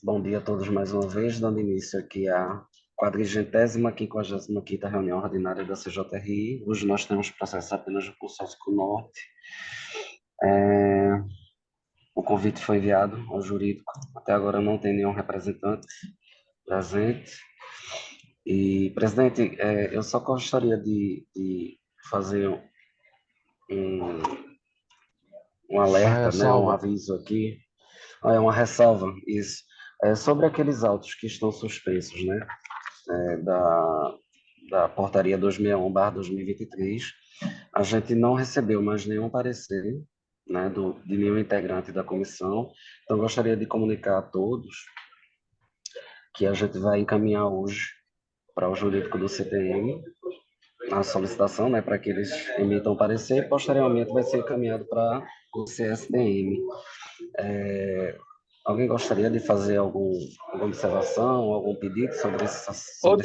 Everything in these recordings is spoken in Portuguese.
Bom dia a todos mais uma vez, dando início aqui à 455ª reunião ordinária da CJRI. Hoje nós temos processo apenas do curso Áusico Norte. O convite foi enviado ao jurídico. Até agora não tem nenhum representante presente. E, presidente, eu só gostaria de fazer um alerta, né, um aviso aqui. É uma ressalva, isso. Sobre aqueles autos que estão suspensos, né? Da portaria 261/2023, a gente não recebeu mais nenhum parecer, né, de nenhum integrante da comissão. Então, gostaria de comunicar a todos que a gente vai encaminhar hoje para o jurídico do CTM a solicitação, né, para que eles emitam parecer, e posteriormente vai ser encaminhado para o CSTM. Alguém gostaria de fazer alguma observação, algum pedido sobre esse assunto?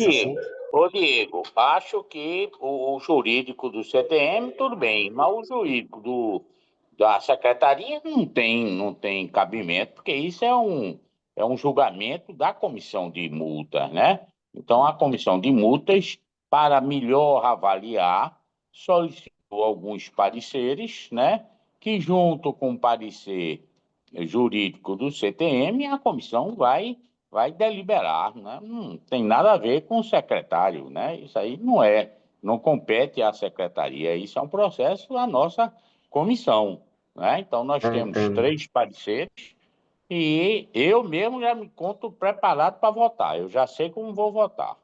Ô Diego, acho que o jurídico do CTM, tudo bem, mas o jurídico da secretaria não tem cabimento, porque isso é um julgamento da comissão de multas, né? Então, a comissão de multas, para melhor avaliar, solicitou alguns pareceres, né? Que, junto com o parecer jurídico do CTM, a comissão vai deliberar, né? Não tem nada a ver com o secretário, né? Isso aí não compete à secretaria, isso é um processo da nossa comissão, né? Então, nós temos Entendo. 3 pareceres e eu mesmo já me conto preparado para votar, eu já sei como vou votar,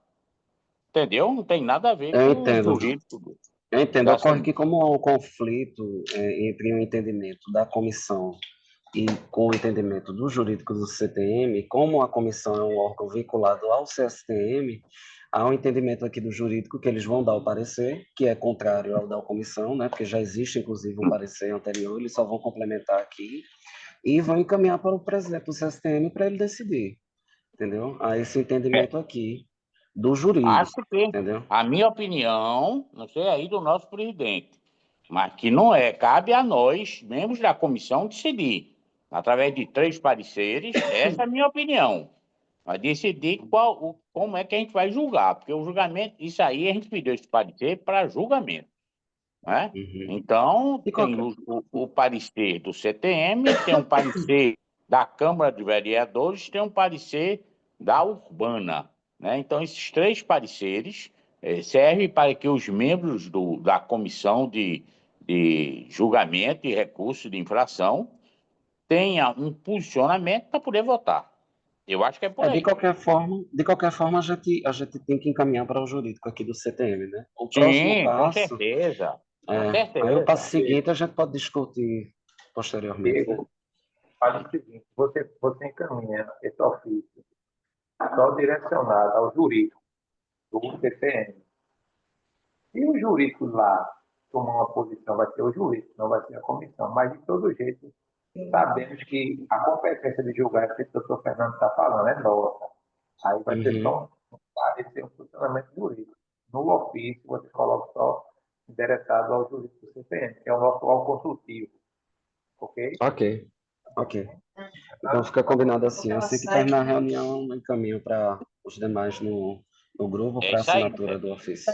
entendeu? Não tem nada a ver Eu com o entendo. jurídico Eu entendo. da Ocorre que, como há um conflito entre o entendimento da comissão e com o entendimento do jurídico do CTM, como a comissão é um órgão vinculado ao CSTM, há um entendimento aqui do jurídico que eles vão dar o parecer, que é contrário ao da comissão, né? Porque já existe, inclusive, um parecer anterior, eles só vão complementar aqui e vão encaminhar para o presidente do CSTM para ele decidir, entendeu? Há esse entendimento aqui do Acho jurídico, que entendeu? a minha opinião, não sei aí do nosso presidente, mas que não cabe a nós, membros da comissão, decidir, através de 3 pareceres, essa é a minha opinião. Mas decidir como é que a gente vai julgar, porque o julgamento, isso aí a gente pediu esse parecer para julgamento, né? Uhum. Então, E tem qualquer... o parecer do CTM, tem um parecer da Câmara de Vereadores, tem um parecer da Urbana, né? Então, esses 3 pareceres servem para que os membros da comissão de julgamento e recurso de infração tenham um posicionamento para poder votar. Eu acho que é por de aí. qualquer forma, a gente tem que encaminhar para o jurídico aqui do CTM, né? O próximo Sim, com passo, certeza. Com aí o passo certeza. seguinte a gente pode discutir posteriormente, né? Diego, faz o seguinte, você encaminha esse ofício só direcionado ao jurídico do CPM. Se o jurídico lá tomar uma posição, vai ser o jurídico, não vai ser a comissão. Mas, de todo jeito, sabemos que a competência de julgar, que o doutor Fernando está falando, é nossa. Aí vai ser Uhum. só um funcionamento jurídico. No ofício, você coloca só endereçado ao jurídico do CPM, que é o nosso órgão consultivo. Ok? Ok, ok. Então fica combinado assim. Assim que terminar a reunião, eu encaminho para os demais no grupo É para isso aí. assinatura do ofício.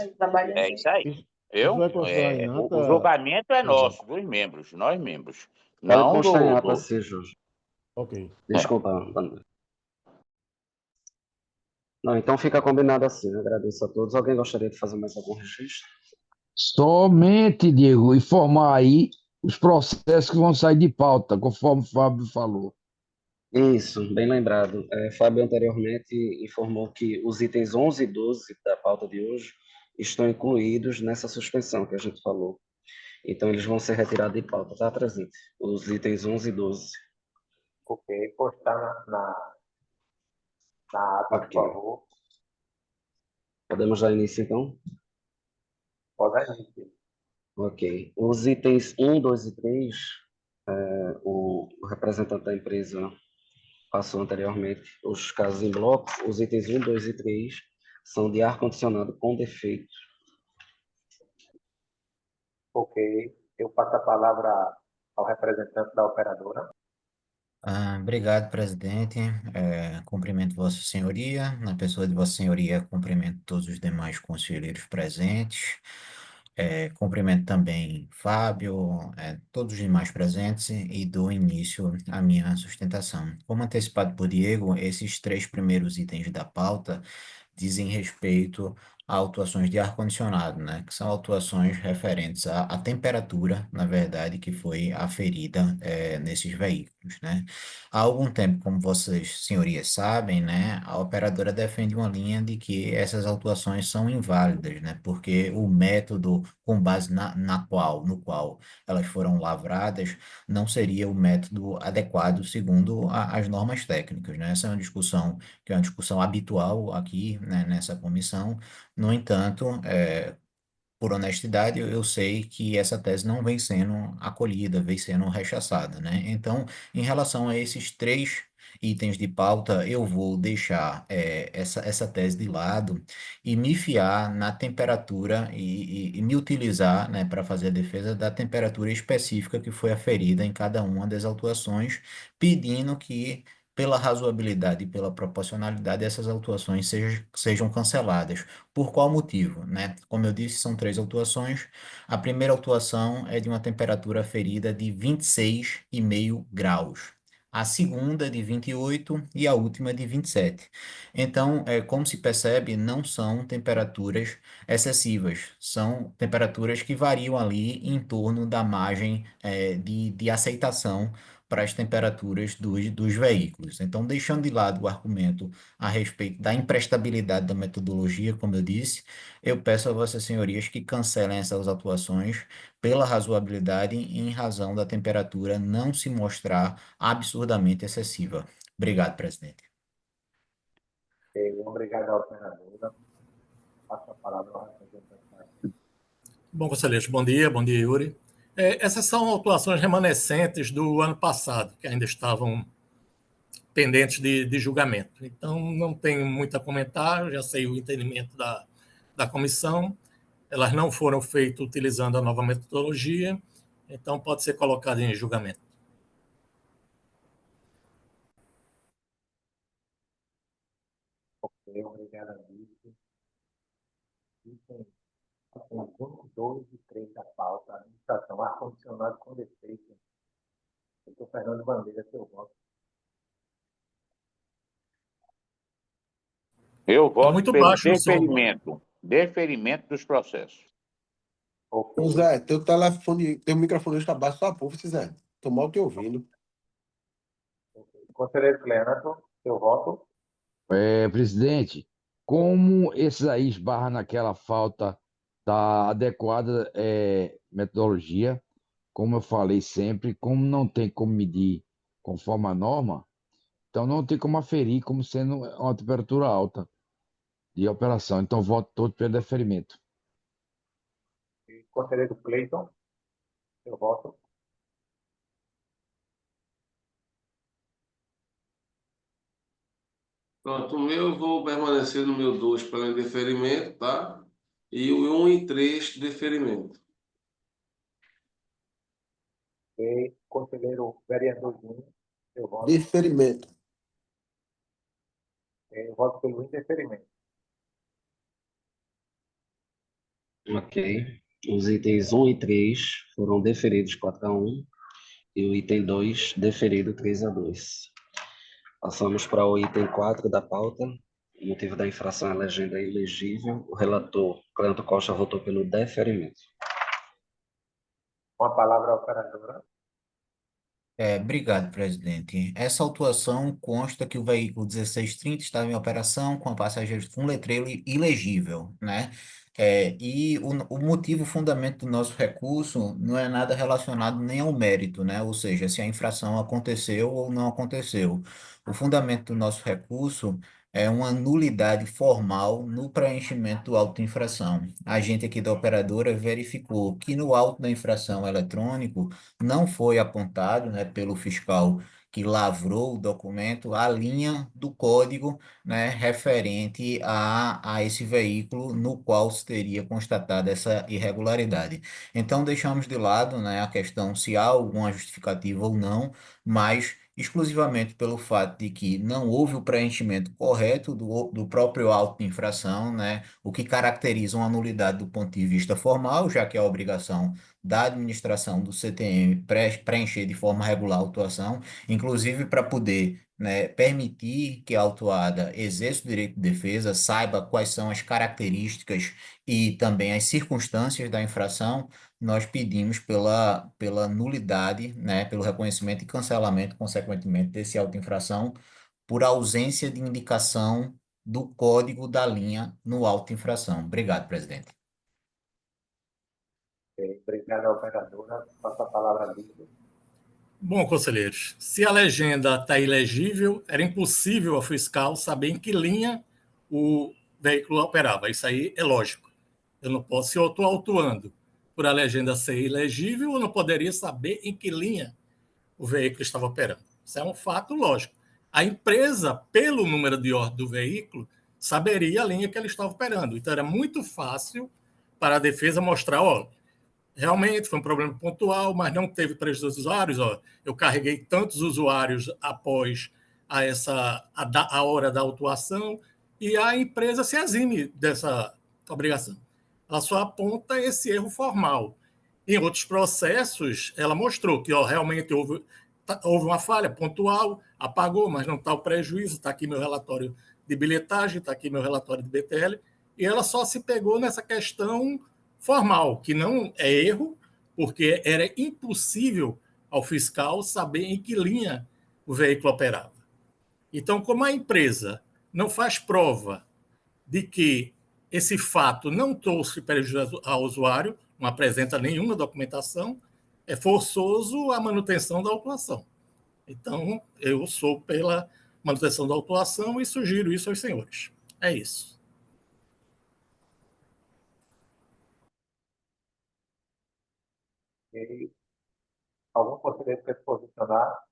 É isso aí. Isso vai constar em O ata. julgamento é nosso, dos membros, nós membros. Pode Não constar em do, ata, do... sim, Jorge. Ok. É. Desculpa, André. Não, então fica combinado assim. Eu agradeço a todos. Alguém gostaria de fazer mais algum registro? Somente, Diego, informar aí os processos que vão sair de pauta, conforme o Fábio falou. Isso, bem lembrado. Fábio anteriormente informou que os itens 11 e 12 da pauta de hoje estão incluídos nessa suspensão que a gente falou. Então, eles vão ser retirados de pauta, tá, presidente? Os itens 11 e 12. Ok, postar na ata, por Ok. favor. Podemos dar início, então? Pode iniciar. Ok. Os itens 1, 2 e 3, o representante da empresa passou anteriormente os casos em bloco. Os itens 1, 2 e 3 são de ar-condicionado com defeito. Ok, eu passo a palavra ao representante da operadora. Obrigado, presidente. Cumprimento Vossa Senhoria. Na pessoa de Vossa Senhoria, cumprimento todos os demais conselheiros presentes. Cumprimento também Fábio, todos os demais presentes e dou início à minha sustentação. Como antecipado por Diego, esses três primeiros itens da pauta dizem respeito a autuações de ar-condicionado, né? Que são autuações referentes à temperatura, na verdade, que foi aferida nesses veículos, né? Há algum tempo, como vocês, senhorias, sabem, né? A operadora defende uma linha de que essas autuações são inválidas, né? Porque o método com base no qual elas foram lavradas não seria o método adequado segundo as normas técnicas, né? Essa é uma discussão que é uma discussão habitual aqui, né, nessa comissão. No entanto, por honestidade, eu sei que essa tese não vem sendo acolhida, vem sendo rechaçada, né? Então, em relação a esses três itens de pauta, eu vou deixar essa tese de lado e me fiar na temperatura e me utilizar, né, para fazer a defesa da temperatura específica que foi aferida em cada uma das autuações, pedindo que pela razoabilidade e pela proporcionalidade, essas autuações sejam canceladas. Por qual motivo, né? Como eu disse, são três autuações. A primeira autuação é de uma temperatura ferida de 26,5 graus. A segunda de 28 e a última de 27. Então, como se percebe, não são temperaturas excessivas, são temperaturas que variam ali em torno da margem, de aceitação para as temperaturas dos veículos. Então, deixando de lado o argumento a respeito da imprestabilidade da metodologia, como eu disse, eu peço a Vossas Senhorias que cancelem essas atuações pela razoabilidade em razão da temperatura não se mostrar absurdamente excessiva. Obrigado, presidente. Obrigado à operadora. Passo a palavra ao representante. Bom, conselheiros, bom dia, Yuri. Essas são autuações remanescentes do ano passado, que ainda estavam pendentes de julgamento. Então, não tenho muito a comentar, já sei o entendimento da comissão. Elas não foram feitas utilizando a nova metodologia, então pode ser colocado em julgamento. Ok, obrigado, amigo. Item 1, 2 e 3 da pauta, administração, ar-condicionado com defeito. Doutor Fernando Bandeira, seu voto. Eu voto muito pelo baixo o som. deferimento dos processos. Ok. Ô Zé, teu microfone está baixo só por Zé. Tô mal te ouvindo. Conselheiro Cleanato, seu voto. Presidente, como esses aí esbarram naquela falta da adequada metodologia, como eu falei sempre, como não tem como medir conforme a norma, então não tem como aferir como sendo uma temperatura alta de operação. Então, voto todo pelo deferimento. Conselheiro Cleiton, seu voto. Pronto, o meu eu vou permanecer no meu 2 para indeferimento, tá? E o 1 e 3 deferimento. E conselheiro vereador Júnior, seu voto. Deferimento. Eu voto pelo indeferimento. Ok. Os itens 1 e 3 foram deferidos 4-1 e o item 2 deferido 3-2. Passamos para o item 4 da pauta. O motivo da infração é a legenda ilegível. O relator, Cleanto Costa, votou pelo deferimento. Com a palavra a operadora. Obrigado, presidente. Essa autuação consta que o veículo 1630 estava em operação com passageiros com letreiro ilegível, né? E o motivo, o fundamento do nosso recurso não é nada relacionado nem ao mérito, né? Ou seja, se a infração aconteceu ou não aconteceu. O fundamento do nosso recurso uma nulidade formal no preenchimento do auto de infração. A gente aqui da operadora verificou que no auto da infração eletrônico não foi apontado, né, pelo fiscal que lavrou o documento a linha do código, né, referente a esse veículo no qual se teria constatado essa irregularidade. Então, deixamos de lado, né, a questão se há alguma justificativa ou não, mas exclusivamente pelo fato de que não houve o preenchimento correto do próprio auto de infração, né, o que caracteriza uma nulidade do ponto de vista formal, já que é a obrigação da administração do CTM preencher de forma regular a autuação, inclusive para poder, né, permitir que a autuada exerça o direito de defesa, saiba quais são as características e também as circunstâncias da infração. Nós pedimos pela nulidade, né, pelo reconhecimento e cancelamento, consequentemente, desse auto-infração, por ausência de indicação do código da linha no auto-infração. Obrigado, presidente. Obrigado, operadora. Passa a palavra a Lívia. Bom, conselheiros, se a legenda está ilegível, era impossível ao fiscal saber em que linha o veículo operava. Isso aí é lógico. Eu não posso, se eu estou autuando por a legenda ser ilegível, eu não poderia saber em que linha o veículo estava operando. Isso é um fato lógico. A empresa, pelo número de ordem do veículo, saberia a linha que ele estava operando. Então, era muito fácil para a defesa mostrar, ó, realmente foi um problema pontual, mas não teve prejuízo dos usuários. Ó, eu carreguei tantos usuários após a hora da autuação e a empresa se exime dessa obrigação. Ela só aponta esse erro formal. Em outros processos, ela mostrou que realmente houve uma falha pontual, apagou, mas não está o prejuízo, está aqui meu relatório de bilhetagem, está aqui meu relatório de BTL, e ela só se pegou nessa questão formal, que não é erro, porque era impossível ao fiscal saber em que linha o veículo operava. Então, como a empresa não faz prova de que esse fato não trouxe prejuízo ao usuário, não apresenta nenhuma documentação, é forçoso a manutenção da autuação. Então, eu sou pela manutenção da autuação e sugiro isso aos senhores. É isso. E algum conselheiro quer se posicionar?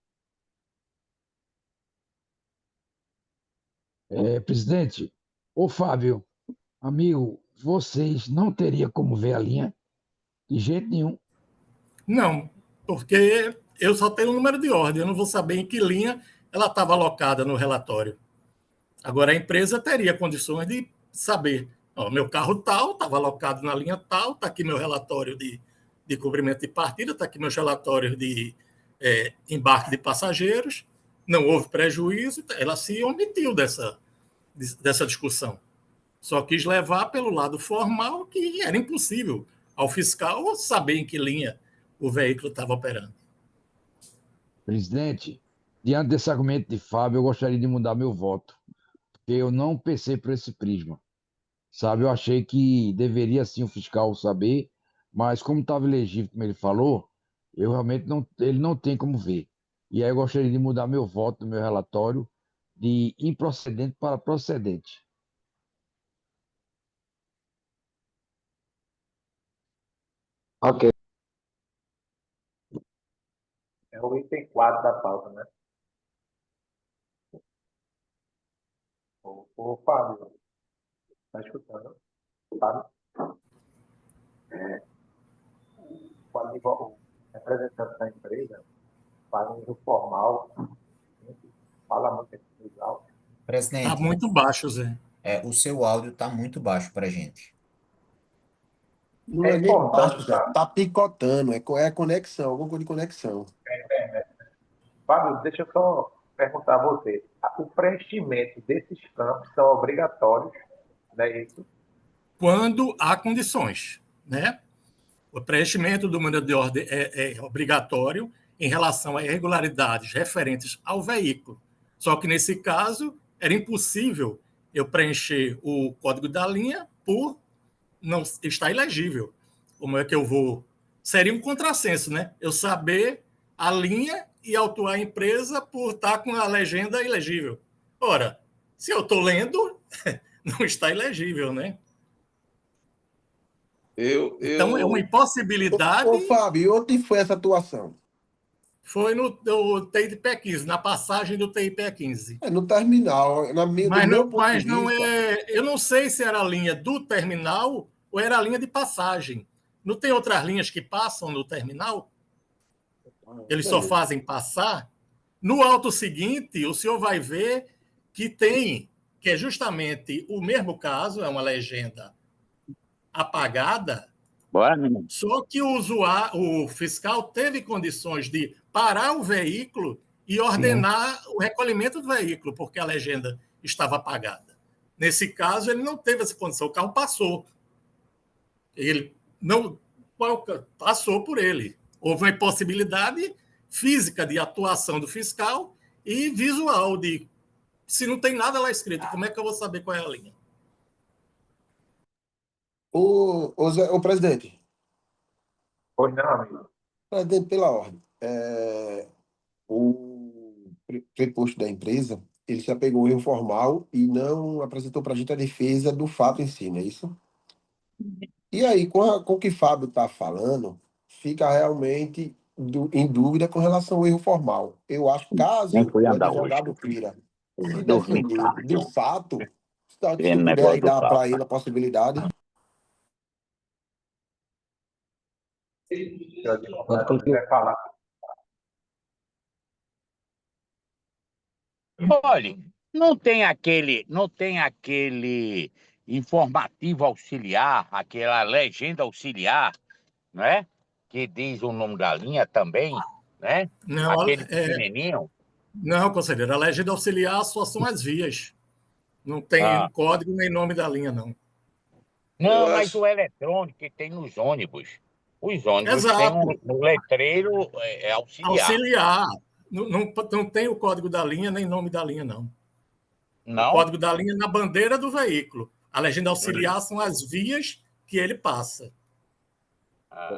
Presidente, ô Fábio, amigo, vocês não teriam como ver a linha de jeito nenhum. Não, porque eu só tenho o número de ordem, eu não vou saber em que linha ela estava alocada no relatório. Agora, a empresa teria condições de saber, ó, meu carro tal estava alocado na linha tal, está aqui meu relatório de cobrimento de partida, está aqui meus relatórios de embarque de passageiros, não houve prejuízo, ela se omitiu dessa discussão. Só quis levar pelo lado formal, que era impossível ao fiscal saber em que linha o veículo estava operando. Presidente, diante desse argumento de Fábio, eu gostaria de mudar meu voto, porque eu não pensei por esse prisma. Sabe, eu achei que deveria sim o fiscal saber, mas como estava elegível, como ele falou, eu realmente não, ele não tem como ver. E aí eu gostaria de mudar meu voto, meu relatório, de improcedente para procedente. Ok. É o item 4 da pauta, né? O Fábio, está escutando? Fábio? O representante da empresa fala em uso formal, fala muito aqui no áudio. Está Presidente, muito baixo, Zé. o seu áudio está muito baixo para a gente. Não É é nem baixo, importante, Zé. tá? Tá picotando, é conexão, alguma coisa de conexão. Fábio, deixa eu só perguntar a você. O preenchimento desses campos são obrigatórios, não é isso? Quando há condições, né? O preenchimento do número de ordem é obrigatório em relação a irregularidades referentes ao veículo. Só que, nesse caso, era impossível eu preencher o código da linha por não estar ilegível. Como é que eu vou... Seria um contrassenso, né? Eu saber a linha e autuar a empresa por estar com a legenda ilegível. Ora, Se eu estou lendo, não está elegível, né? Então, é uma impossibilidade. Ô, Fábio, e onde foi essa atuação? Foi no TIPE 15, na passagem do TIPE 15. É no terminal. Do meu ponto de Mas não vista. é. Eu não sei se era a linha do terminal ou era a linha de passagem. Não tem outras linhas que passam no terminal? Eles só Beleza. fazem passar. No auto seguinte, o senhor vai ver que tem, que é justamente o mesmo caso, é uma legenda apagada, Bora, menino. só que o fiscal teve condições de parar o veículo e ordenar o recolhimento do veículo, porque a legenda estava apagada. Nesse caso, ele não teve essa condição, o carro passou. Ele não passou por ele. Houve uma impossibilidade física de atuação do fiscal e visual de se não tem nada lá escrito, como é que eu vou saber qual é a linha? Ô, presidente, Pois não, amigo. presidente, pela ordem. O preposto da empresa, ele se apegou ao erro formal e não apresentou para a gente a defesa do fato em si, não é isso? E aí, com o que Fábio está falando, fica realmente em dúvida com relação ao erro formal. Eu acho que Nem caso fui o andar hoje. advogado queira se Dormi defender tarde, do fato, se tu vendo o puder negócio aí do dar para Papa. ele a possibilidade. Se o Pode advogado continuar. quiser falar. Olha, não tem aquele informativo auxiliar, aquela legenda auxiliar, né? Que diz o nome da linha também, né? Não, Aquele pequenininho. não, conselheiro, a legenda auxiliar só são as vias. Não tem Ah, código nem nome da linha, não. Eu não, mas acho, o eletrônico que tem nos ônibus. Os ônibus têm Exato, um letreiro auxiliar. auxiliar. Não tem o código da linha nem nome da linha, não. O Não? código da linha é na bandeira do veículo. A legenda auxiliar são as vias que ele passa. Ah,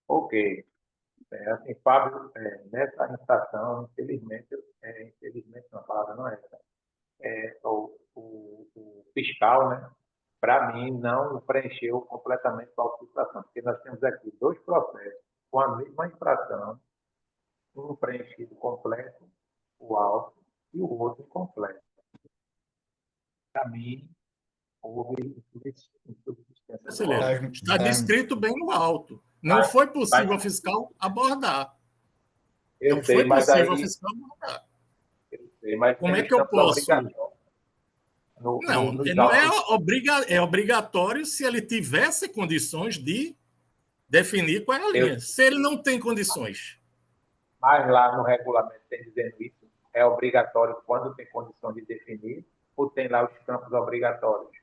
Ok. Assim, Fábio, nessa infração, infelizmente, infelizmente não, a palavra não é essa. O fiscal, né, para mim, não preencheu completamente a autuação, porque nós temos aqui dois processos com a mesma infração, um preenchido completo, o auto, e o outro incompleto. Para mim, houve insuficiência do Conselheiro, auto. está Da- descrito bem no alto. Não Mas, foi possível mas ao fiscal abordar. eu Não sei, foi mas possível ao aí, fiscal abordar. eu sei, mas Como é pelos que eu campos posso? obrigatórios, Não, nos não é, autos, é obrigatório se ele tivesse condições de definir qual é a eu, linha. Se ele não tem condições. mas lá no regulamento tem dizendo isso, é obrigatório quando tem condição de definir, ou tem lá os campos obrigatórios.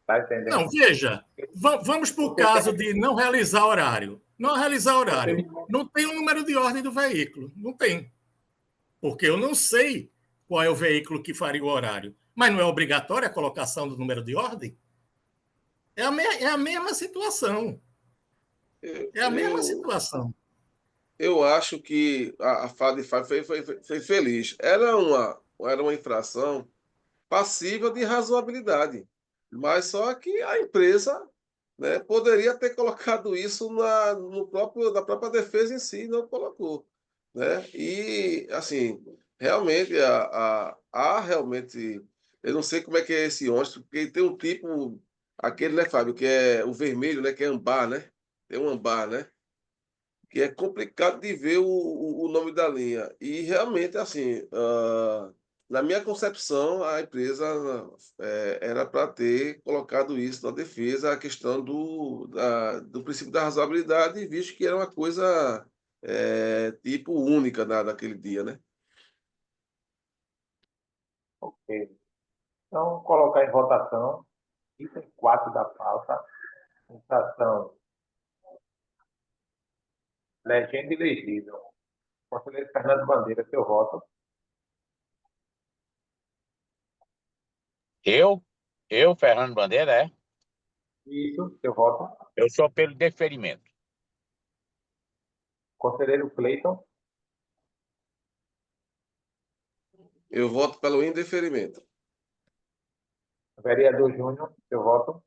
Está Não, entendendo? veja, vamos para o Porque tem, caso de não realizar horário. Não realizar horário. porque Não tem o número de ordem do veículo. Não tem. Porque eu não sei qual é o veículo que faria o horário. Mas não é obrigatória a colocação do número de ordem? É a mesma situação. eu, É a mesma eu, situação. eu acho que a FAD foi feliz. Era uma infração passível de razoabilidade, mas só que a empresa, né, poderia ter colocado isso na própria defesa em si, não colocou, né? E assim, realmente realmente, eu não sei como é que é esse ônibus, porque tem um tipo, aquele, né, Fábio, que é o vermelho, né, que é ambar, né? Tem um ambar, né? Que é complicado de ver o nome da linha. E realmente, assim, na minha concepção, a empresa era para ter colocado isso na defesa, a questão do princípio da razoabilidade, visto que era uma coisa tipo única daquele dia, né? ok. Então, colocar em votação, item 4 da pauta, infração, legenda ilegível. Conselheiro Fernando Bandeira, seu voto. Fernando Bandeira, Isso, seu voto. eu sou pelo deferimento. Conselheiro Cleiton. Eu voto pelo indeferimento. Vereador Júnior, seu voto.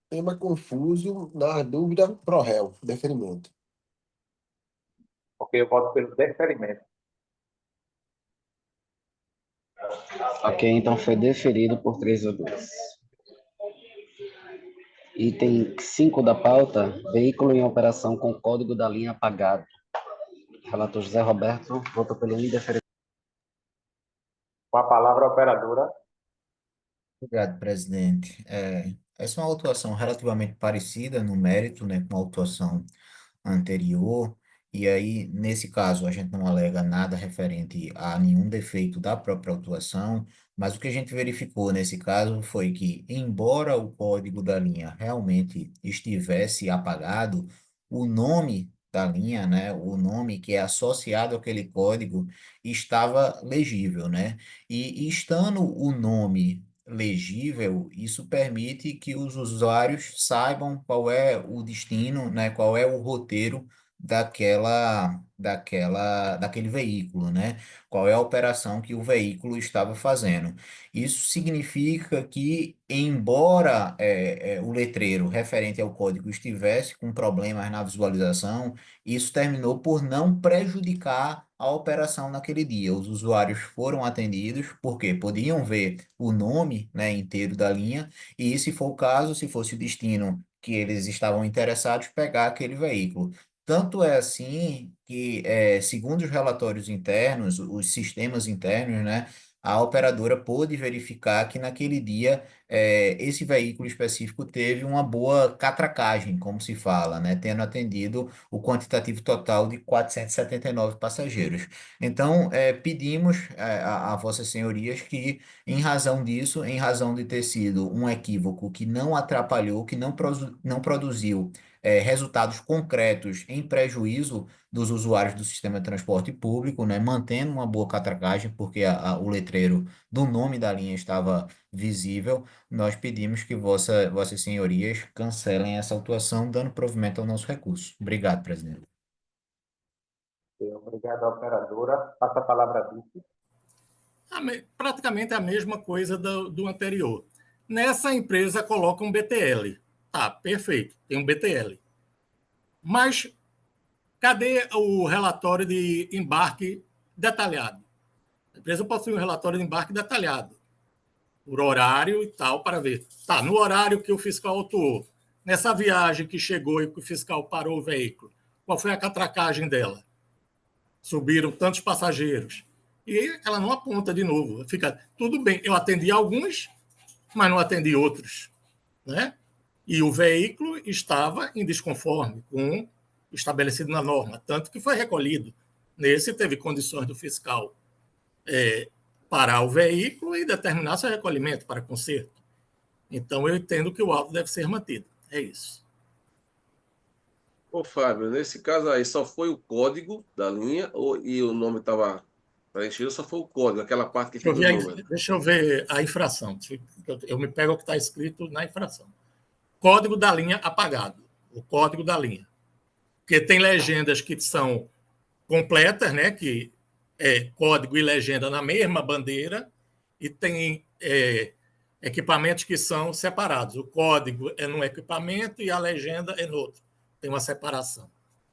Tema confuso, na dúvida, pro réu, deferimento. Ok, eu voto pelo deferimento. Ok, então foi deferido por 3-2. Item 5 da pauta, veículo em operação com código da linha apagado. Relator José Roberto, voto pelo indeferimento. Com a palavra, a operadora. Obrigado, presidente. Essa é uma autuação relativamente parecida no mérito, né, com a autuação anterior, e aí, nesse caso, a gente não alega nada referente a nenhum defeito da própria autuação, mas o que a gente verificou nesse caso foi que, embora o código da linha realmente estivesse apagado, o nome da linha, né, o nome que é associado àquele código estava legível, né? E estando o nome legível, isso permite que os usuários saibam qual é o destino, né, qual é o roteiro daquele veículo, né? Qual é a operação que o veículo estava fazendo. Isso significa que, embora o letreiro referente ao código estivesse com problemas na visualização, isso terminou por não prejudicar a operação naquele dia. Os usuários foram atendidos porque podiam ver o nome, né, inteiro da linha e, se for o caso, se fosse o destino que eles estavam interessados, pegar aquele veículo. Tanto é assim que, segundo os relatórios internos, os sistemas internos, né, a operadora pôde verificar que naquele dia esse veículo específico teve uma boa catracagem, como se fala, né, tendo atendido o quantitativo total de 479 passageiros. Então, pedimos a Vossas Senhorias que, em razão disso, em razão de ter sido um equívoco que não atrapalhou, que não produziu resultados concretos em prejuízo dos usuários do sistema de transporte público, né, mantendo uma boa catracagem, porque o letreiro do nome da linha estava visível, nós pedimos que vossas senhorias cancelem essa autuação, dando provimento ao nosso recurso. Obrigado, presidente. Obrigado, operadora. Passa a palavra a vice. Praticamente a mesma coisa do anterior. Nessa empresa coloca um BTL. Tá, perfeito, tem um BTL. Mas cadê o relatório de embarque detalhado? A empresa possui um relatório de embarque detalhado, por horário e tal, para ver. Tá, no horário que o fiscal autuou, nessa viagem que chegou e que o fiscal parou o veículo, qual foi a catracagem dela? Subiram tantos passageiros. E ela não aponta de novo. Fica, tudo bem, eu atendi alguns, mas não atendi outros. Né? E o veículo estava em desconforme com o estabelecido na norma, tanto que foi recolhido. Nesse, teve condições do fiscal parar o veículo e determinar seu recolhimento para conserto. Então, eu entendo que o auto deve ser mantido. É isso. Ô, Fábio, nesse caso aí, só foi o código da linha e o nome estava preenchido, só foi o código, aquela parte que fica o número. Deixa eu ver a infração. Eu me pego o que está escrito na infração. Código da linha apagado. O código da linha. Porque tem legendas que são completas, né? Que é código e legenda na mesma bandeira, e tem equipamentos que são separados. O código é num equipamento e a legenda é no outro. Tem uma separação.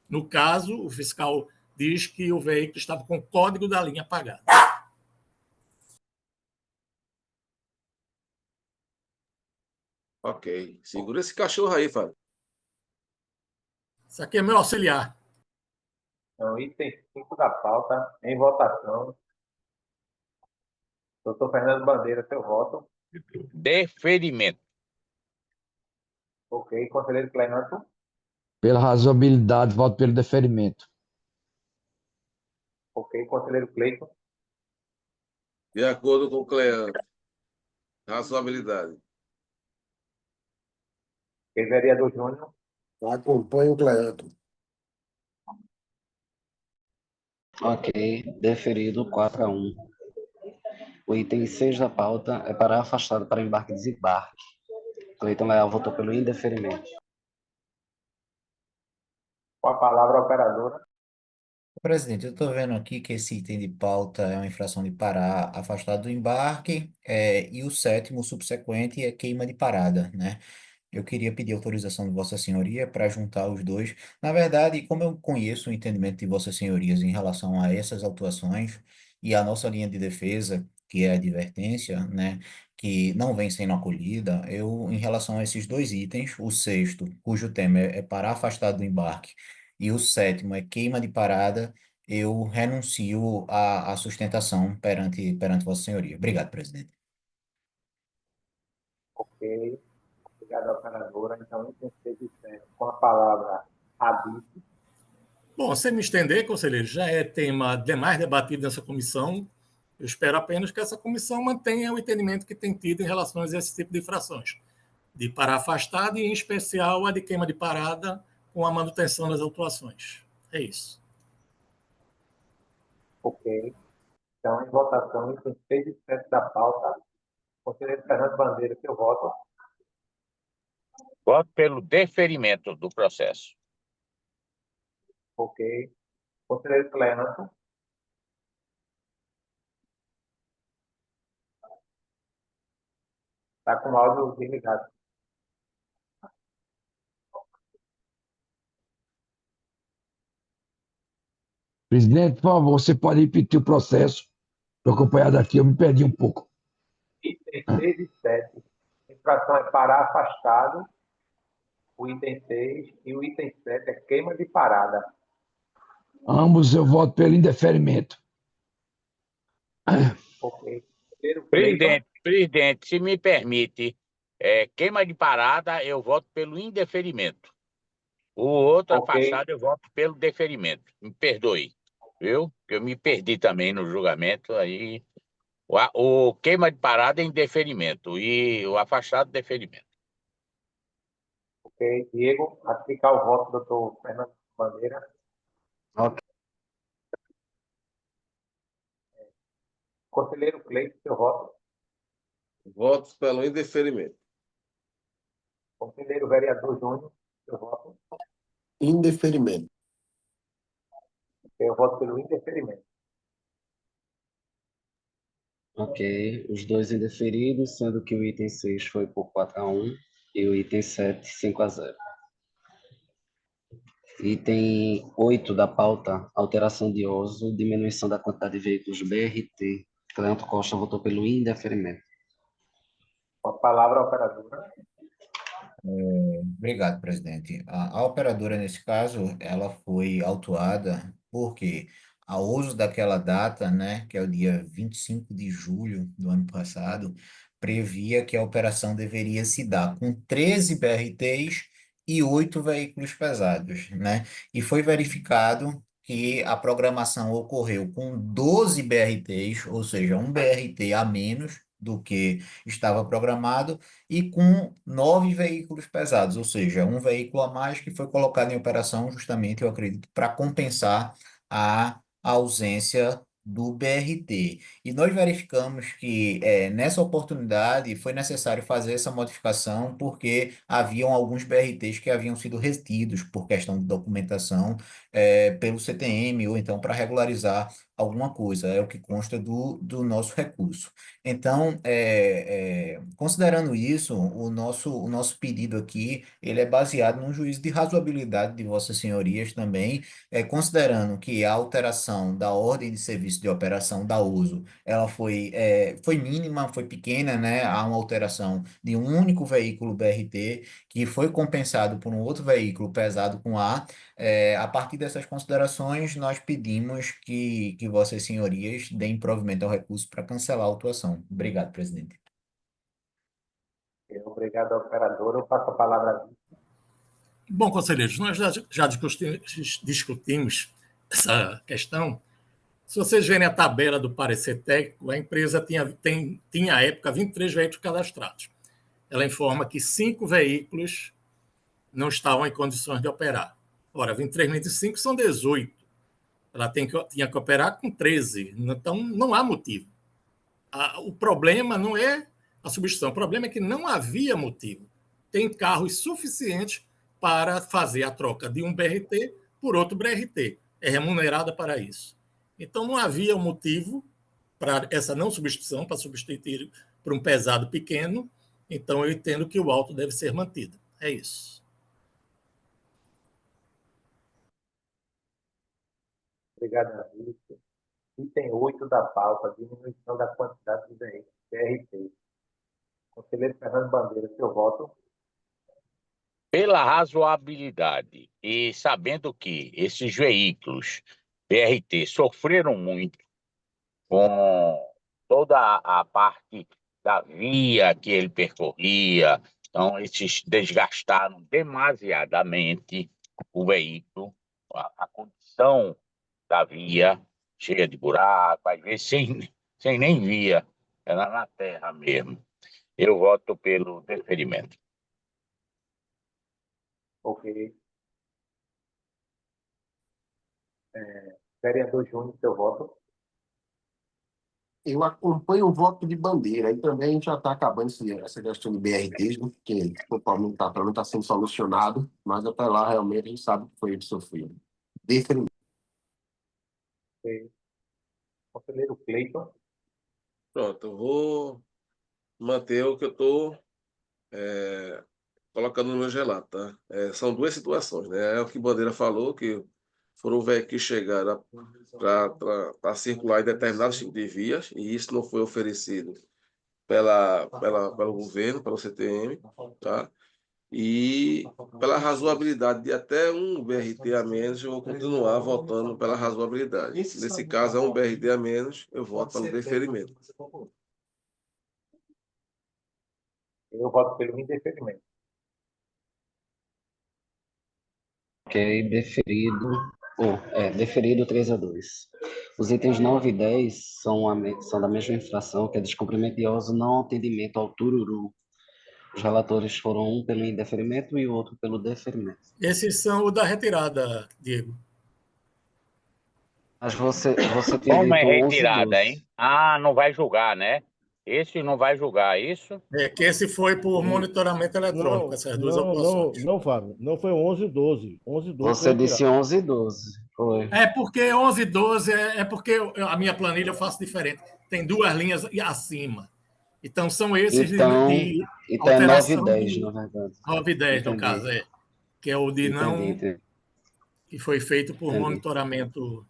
No caso, o fiscal diz que o veículo estava com o código da linha apagado. Ok. Segura esse cachorro aí, Fábio. Isso aqui é meu auxiliar. Então, item 5 da pauta, em votação. Doutor Fernando Bandeira, seu voto. Deferimento. Ok. Conselheiro Clemente. Pela razoabilidade, voto pelo deferimento. Ok. Conselheiro Cleiton. De acordo com o Cleandro. Razoabilidade. Ok. Vereador Júnior. Acompanho o Cleanto. Ok, deferido 4-1. O item 6 da pauta é para afastado para embarque e desembarque. Cleiton Leal votou pelo indeferimento. Com a palavra, a operadora. Presidente, eu estou vendo aqui que esse item de pauta é uma infração de parar afastado do embarque, e o sétimo subsequente é queima de parada, né? Eu queria pedir autorização de Vossa Senhoria para juntar os dois. Na verdade, como eu conheço o entendimento de Vossas Senhorias em relação a essas autuações e a nossa linha de defesa, que é a advertência, né, que não vem sendo acolhida, eu, em relação a esses dois itens, o sexto, cujo tema é parar afastado do embarque, e o sétimo é queima de parada, eu renuncio à sustentação perante Vossa Senhoria. Obrigado, presidente. Ok. Obrigado, operadora. Então, item 6 e 7, com a palavra Habib. Bom, sem me estender, conselheiro, já é tema demais debatido nessa comissão. Eu espero apenas que essa comissão mantenha o entendimento que tem tido em relação a esse tipo de infrações, de parar afastado e, em especial, a de queima de parada com a manutenção das autuações. É isso. Ok. Então, em votação, item 6 e 7 da pauta. Conselheiro Fernando Bandeira, seu voto. Voto pelo deferimento do processo. Ok. Conselheiro Clementon. Está com o áudio desligado. Presidente, por favor, você pode repetir o processo para acompanhar daqui, eu me perdi um pouco. Item 6 e 7. A infração é parar afastado. O item 6 e o item 7 é queima de parada. Ambos eu voto pelo indeferimento. Ok. Conselheiro Cleiton. Presidente, se me permite, queima de parada, eu voto pelo indeferimento. O outro Ok. afastado, eu voto pelo deferimento. Me perdoe, viu? Eu me perdi também no julgamento. Aí, o queima de parada é indeferimento e o afastado, deferimento. Ok. Diego, ratificar o voto do doutor Fernando Bandeira. Ok. Conselheiro Cleiton, seu voto. Votos pelo indeferimento. Conselheiro Vereador Júnior, seu voto. Indeferimento. Eu voto pelo indeferimento. Ok. Os dois indeferidos, sendo que o item 6 foi por 4-1 e o item 7, 5-0. Item 8 da pauta, alteração de uso, diminuição da quantidade de veículos BRT. Cleanto Costa votou pelo indeferimento. Com a palavra, a operadora. Obrigado, presidente. A operadora, nesse caso, ela foi autuada porque, ao uso daquela data, né, que é o dia 25 de julho do ano passado, previa que a operação deveria se dar com 13 BRTs e 8 veículos pesados, né? E foi verificado que a programação ocorreu com 12 BRTs, ou seja, um BRT a menos do que estava programado, e com 9 veículos pesados, ou seja, um veículo a mais que foi colocado em operação justamente, eu acredito, para compensar a ausência do BRT. E nós verificamos que nessa oportunidade foi necessário fazer essa modificação porque haviam alguns BRTs que haviam sido retidos por questão de documentação pelo CTM ou então para regularizar alguma coisa, é o que consta do nosso recurso. Então, considerando isso, o nosso pedido aqui, ele é baseado num juízo de razoabilidade de Vossas Senhorias também, considerando que a alteração da ordem de serviço de operação da uso, ela foi mínima, foi pequena, né? Há uma alteração de um único veículo BRT, que foi compensado por um outro veículo pesado com A. A partir dessas considerações, nós pedimos que Vossas Senhorias deem provimento ao recurso para cancelar a autuação. Obrigado, presidente. Obrigado, operadora. Eu passo a palavra a Bom, conselheiros, nós já discutimos essa questão. Se vocês verem a tabela do parecer técnico, a empresa tinha à época 23 veículos cadastrados. Ela informa que 5 veículos não estavam em condições de operar. Ora, 23 menos 5 são 18. Ela tinha que operar com 13. Então, não há motivo. O problema não é a substituição, o problema é que não havia motivo. Tem carros suficientes para fazer a troca de um BRT por outro BRT. é remunerada para isso. Então, não havia um motivo para essa não substituição, para substituir por um pesado pequeno. Então, eu entendo que o auto deve ser mantido. É isso. Obrigado, Augusto. Item 8 da pauta, diminuição da quantidade de veículos, BRT. Conselheiro Fernando Bandeira, seu voto. Pela razoabilidade e sabendo que esses veículos BRT sofreram muito com toda a parte da via que ele percorria, então esses desgastaram demasiadamente o veículo, a condição da via cheia de buraco, às vezes sem nem via, era na terra mesmo. Eu voto pelo deferimento. Ok. Vereador Júnior, seu voto. Eu acompanho o voto de Bandeira, e também a gente já está acabando essa questão de BRTs, né, que o problema está sendo solucionado, mas até lá realmente a gente sabe que foi ele que sofreu. Deferimento. Ok. Conselheiro Cleiton. Pronto, eu vou manter o que eu estou colocando no meu relato, tá? São duas situações, né? É o que Bandeira falou, que foram veículos que chegaram para circular em determinados tipos de vias, e isso não foi oferecido pelo governo, pelo CTM, tá? E pela razoabilidade de até um BRT a menos, eu vou continuar votando pela razoabilidade. Nesse caso, é um BRT a menos, eu voto pelo deferimento. Eu voto pelo indeferimento. Ok, deferido. Deferido 3-2. Os itens 9 e 10 são da mesma infração, que é descumprimento de uso não atendimento ao tururu. Os relatores foram um pelo indeferimento e o outro pelo deferimento. Esses são o da retirada, Diego. Mas você tinha Como é dito 11 e retirada, 12. hein? Ah, não vai julgar, né? Esse não vai julgar, isso? É que esse foi por monitoramento eletrônico, essas duas autuações. Não, Fábio. Não foi 11 e 12. 11 e 12 foi Você disse retirado. 11 e 12. Foi. É porque 11 e 12 é porque a minha planilha eu faço diferente. Tem duas linhas acima. Então, são esses Então, de então é 9 e alteração 10, do na verdade. 9 e 10, no Entendi. caso, que é o de não, Entendi. que foi feito por Entendi. monitoramento.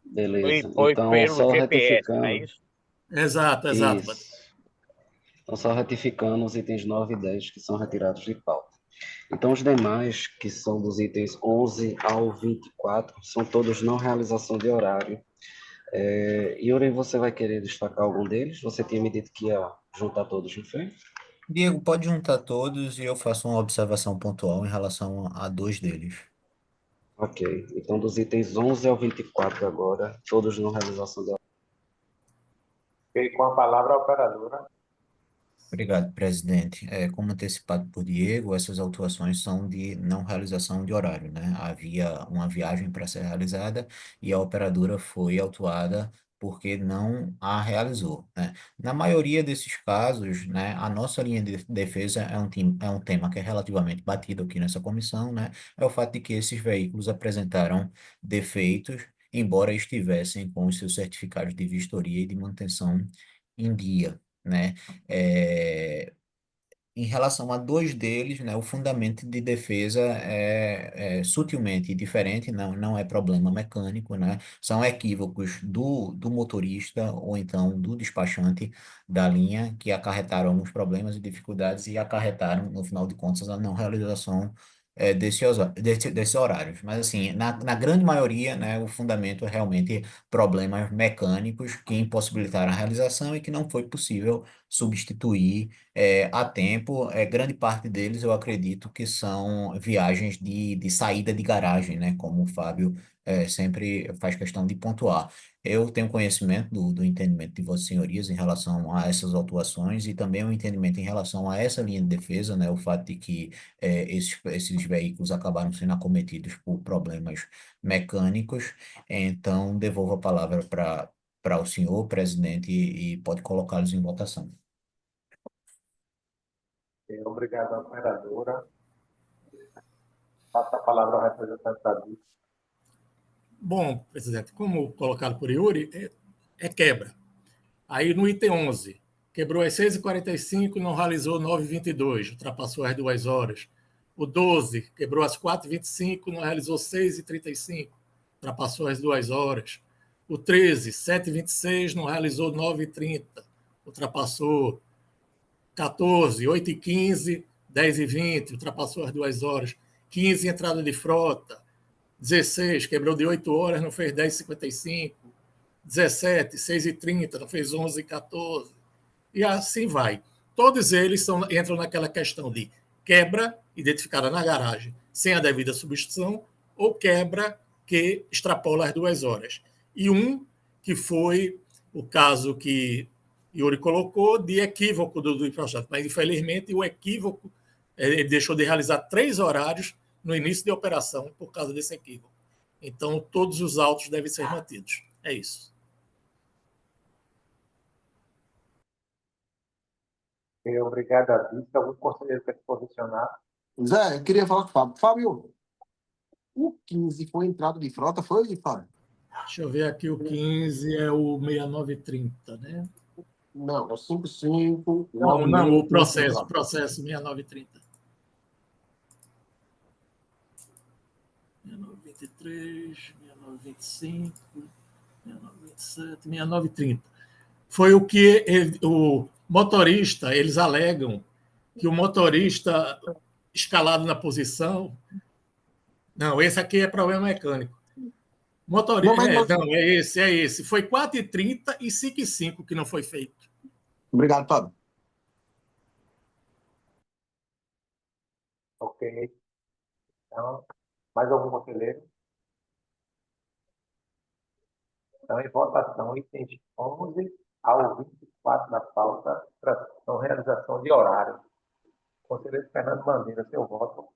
Beleza. Foi Então, pelo só GPS, não é retificando. isso? Exato. Isso. Então, só retificando os itens 9 e 10 que são retirados de pauta. Então, os demais, que são dos itens 11 ao 24, são todos não realização de horário. Yuri, você vai querer destacar algum deles? Você tinha me dito que ia juntar todos, não foi? Diego, pode juntar todos e eu faço uma observação pontual em relação a dois deles. Ok. Então, dos itens 11 ao 24 agora, todos não realização de horário. Ok, com a palavra a operadora. Obrigado, presidente. Como antecipado por Diego, essas autuações são de não realização de horário, né? Havia uma viagem para ser realizada e a operadora foi autuada porque não a realizou, né? Na maioria desses casos, né, a nossa linha de defesa é um tema que é relativamente batido aqui nessa comissão, né? É o fato de que esses veículos apresentaram defeitos, embora estivessem com os seus certificados de vistoria e de manutenção em dia, né? É, em relação a dois deles, né, o fundamento de defesa é sutilmente diferente, não é problema mecânico, né? São equívocos do motorista ou então do despachante da linha que acarretaram alguns problemas e dificuldades e acarretaram, no final de contas, a não realização desses horários. Mas, assim, na grande maioria, né, o fundamento é realmente problemas mecânicos que impossibilitaram a realização e que não foi possível substituir a tempo. Grande parte deles eu acredito que são viagens de saída de garagem, né? Como o Fábio sempre faz questão de pontuar. Eu tenho conhecimento do entendimento de Vossas Senhorias em relação a essas autuações e também o entendimento em relação a essa linha de defesa, né? O fato de que esses veículos acabaram sendo acometidos por problemas mecânicos. Então, devolvo a palavra para o senhor, presidente, e pode colocá-los em votação. Obrigado, operadora. Passa a palavra ao representante da DIC. Bom, presidente, como colocado por Yuri, é quebra. Aí no item 11, quebrou às 6h45 e não realizou 9h22, ultrapassou as 2 horas. O 12, quebrou às 4h25 e não realizou 6h35, ultrapassou as 2 horas. O 13, 7h26, não realizou 9h30, ultrapassou. 14, 8h15, 10h20, ultrapassou as 2 horas. 15, entrada de frota. 16, quebrou de 8 horas, não fez 10h55. 17, 6h30, não fez 11h14. E assim vai. Todos eles entram naquela questão de quebra identificada na garagem sem a devida substituição ou quebra que extrapola as 2 horas. E um que foi o caso que Yuri colocou de equívoco do projeto, mas infelizmente o equívoco, ele deixou de realizar 3 horários no início de operação por causa desse equívoco. Então, todos os autos devem ser mantidos. É isso. Obrigado a DIC. Algum conselheiro quer se posicionar? Zé, eu queria falar com o Fábio. Fábio, o 15 foi entrada de frota, foi, Fábio? Deixa eu ver aqui, o 15 é o 6930, né? Não, é o 55. Não, o processo 6930. 6923, 6925, 6927, 6930. Foi o que o motorista, eles alegam que o motorista escalado na posição. Não, esse aqui é problema mecânico. Motorista, não, é esse. Foi 4h30 e 5h05 que não foi feito. Obrigado, Fábio. Ok. Então, mais algum conselheiro? Então, em votação, itens 11 ao 24 da pauta, tração, realização de horário. Conselheiro Fernando Bandeira, seu voto.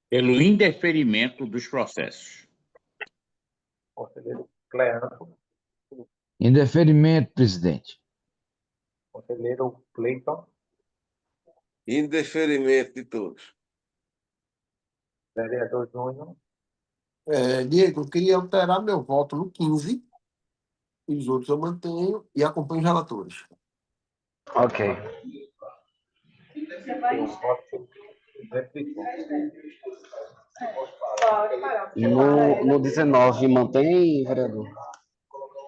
Pelo indeferimento dos processos. Conselheiro Cleanto. Indeferimento, presidente. Conselheiro Cleiton. Indeferimento de todos. Vereador Júnior. Diego, eu queria alterar meu voto no 15. Os outros eu mantenho e acompanho os relatores. Ok. Seu voto. No 19, mantém, vereador?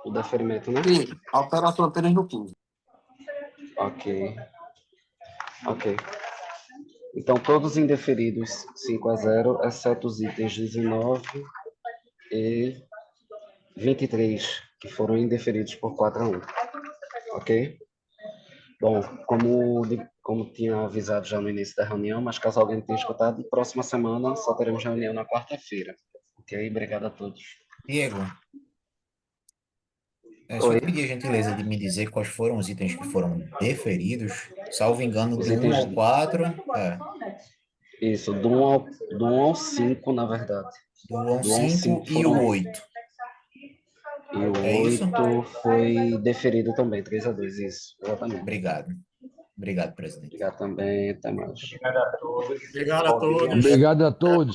O deferimento, né? Sim, alteração apenas no 15. Ok. Então, todos indeferidos 5-0, exceto os itens 19 e 23, que foram indeferidos por 4-1. Ok? Bom, como tinha avisado já no início da reunião, mas caso alguém tenha escutado, próxima semana só teremos reunião na quarta-feira. Ok? Obrigado a todos. Diego, só te pedir a gentileza de me dizer quais foram os itens que foram deferidos, salvo engano, Os do 1 itens ao 4, Isso, do 1 ao 5, na verdade. do 1 ao Do 1 ao 5 e foram o 8. E o É isso? 8 foi deferido também, 3-2, isso, exatamente. Obrigado, presidente. Obrigado também, até mais. Obrigado a todos. Obrigado a Bom dia. todos. Obrigado a todos.